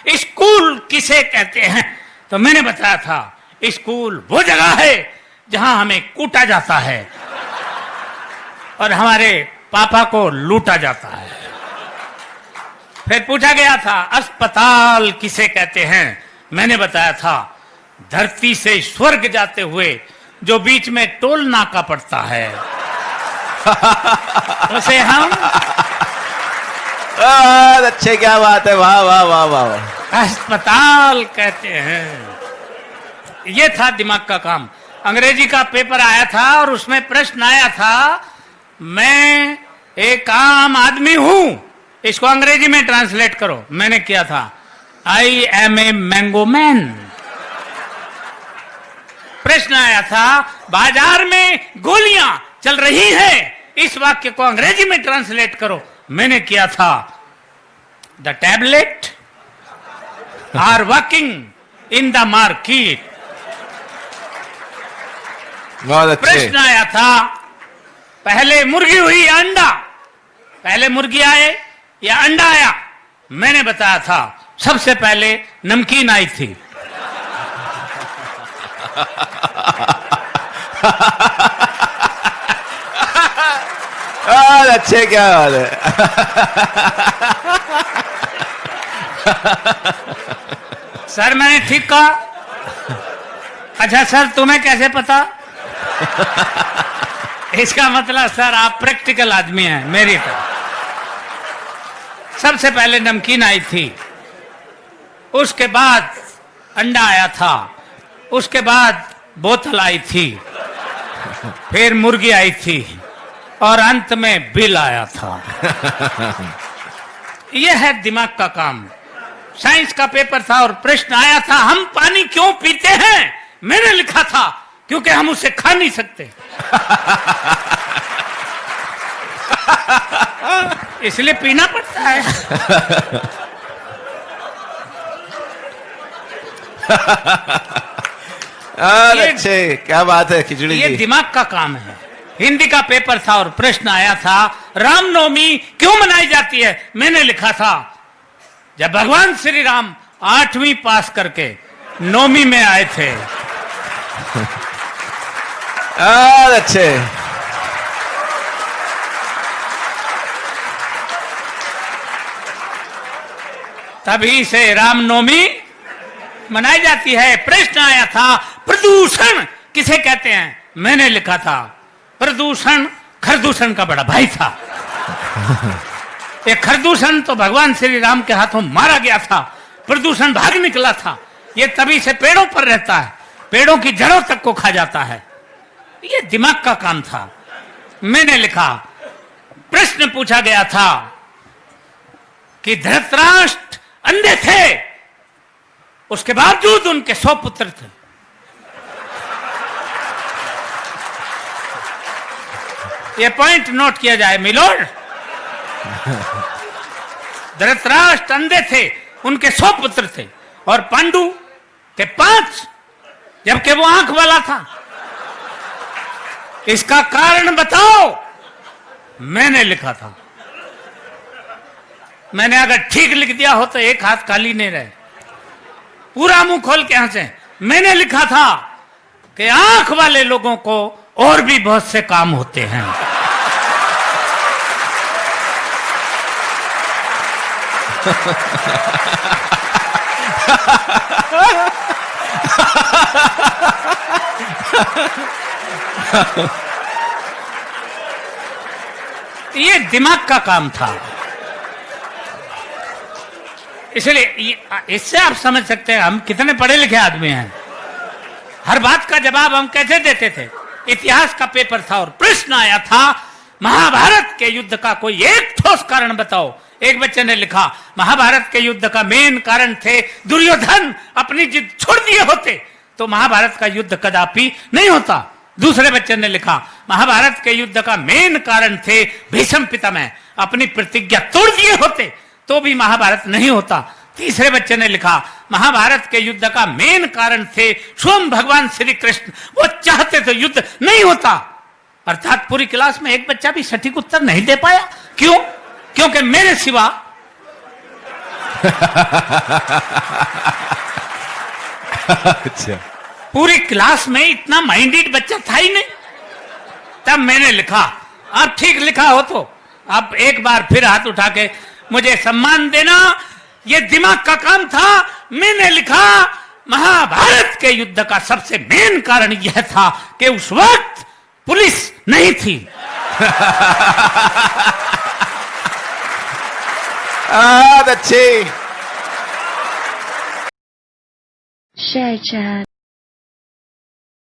School किसे कहते हैं? तो मैंने बताया था स्कूल वो जगह है जहां हमें कूटा जाता है और हमारे पापा को लूटा जाता है। फिर पूछा गया था अस्पताल किसे कहते हैं? मैंने बताया था धरती से स्वर्ग जाते हुए जो बीच में टोल नाका पड़ता है उसे हम अच्छे, क्या बात है, वाह वाह वाह वाह, अस्पताल कहते हैं। ये था दिमाग का काम। अंग्रेजी का पेपर आया था और उसमें प्रश्न आया था मैं एक आम आदमी हूं, इसको अंग्रेजी में ट्रांसलेट करो। मैंने किया था I am a mango man. प्रश्न आया था बाजार में गोलियां चल रही हैं, इस वाक्य को अंग्रेजी में ट्रांसलेट करो। मैंने किया था the tablet are working in the market. बहुत अच्छे। प्रश्न आया था पहले मुर्गी हुई या अंडा? पहले मुर्गी आए या अंडा आया? मैंने बताया था सबसे पहले नमकीन आई थी। अच्छे, क्या बात है। सर मैंने ठीक कहा? अच्छा सर तुम्हें कैसे पता? इसका मतलब सर आप प्रैक्टिकल आदमी हैं मेरी तरह। सबसे पहले नमकीन आई थी, उसके बाद अंडा आया था, उसके बाद बोतल आई थी, फिर मुर्गी आई थी और अंत में बिल आया था। यह है दिमाग का काम। साइंस का पेपर था और प्रश्न आया था हम पानी क्यों पीते हैं? मैंने लिखा था क्योंकि हम उसे खा नहीं सकते इसलिए पीना पड़ता है। अच्छे, क्या बात है खिचड़ी ये जी। दिमाग का काम है। हिंदी का पेपर था और प्रश्न आया था रामनवमी क्यों मनाई जाती है? मैंने लिखा था जब भगवान श्री राम 8वीं पास करके 9वीं में आए थे। अच्छे, तभी से रामनवमी मनाई जाती है। प्रश्न आया था प्रदूषण किसे कहते हैं? मैंने लिखा था प्रदूषण खरदूषण का बड़ा भाई था। ये खरदूषण तो भगवान श्री राम के हाथों मारा गया था, प्रदूषण भाग निकला था। ये तभी से पेड़ों पर रहता है, पेड़ों की जड़ों तक को खा जाता है। ये दिमाग का काम था। मैंने लिखा प्रश्न पूछा गया था कि धृतराष्ट्र अंधे थे, उसके बावजूद उनके 100 पुत्र थे। ये पॉइंट नोट किया जाए मिलोड। धृतराष्ट्र अंधे थे, उनके 100 पुत्र थे और पांडु के 5, जबकि वो आंख वाला था। इसका कारण बताओ। मैंने लिखा था। मैंने अगर ठीक लिख दिया हो तो एक हाथ खाली नहीं रहे। पूरा मुंह खोल के हंसे। मैंने लिखा था कि आंख वाले लोगों को और भी बहुत से काम होते हैं। ये दिमाग का काम था। इसलिए इससे आप समझ सकते हैं हम कितने पढ़े लिखे आदमी हैं। हर बात का जवाब हम कैसे देते थे। इतिहास का पेपर था और प्रश्न आया था महाभारत के युद्ध का कोई एक ठोस कारण बताओ। एक बच्चे ने लिखा महाभारत के युद्ध का मेन कारण थे दुर्योधन अपनी जिद छोड़ दिए होते तो महाभारत का युद्ध कदापि नहीं होता। दूसरे बच्चे ने लिखा महाभारत के युद्ध का मेन कारण थे भीष्म पितामह अपनी प्रतिज्ञा तोड़ दिए होते तो भी महाभारत नहीं होता। तीसरे बच्चे ने लिखा महाभारत के युद्ध का मेन कारण थे स्वयं भगवान श्री कृष्ण, वो चाहते तो युद्ध नहीं होता। अर्थात पूरी क्लास में एक बच्चा भी सटीक उत्तर नहीं दे पाया। क्यों? क्योंकि मेरे सिवा अच्छा पूरी क्लास में इतना माइंडेड बच्चा था ही नहीं। तब मैंने लिखा, अब ठीक लिखा हो तो अब एक बार फिर हाथ उठा के मुझे सम्मान देना, ये दिमाग का काम था। मैंने लिखा, महाभारत के युद्ध का सबसे मेन कारण यह था कि उस वक्त पुलिस नहीं थी। अच्छे। Share chat.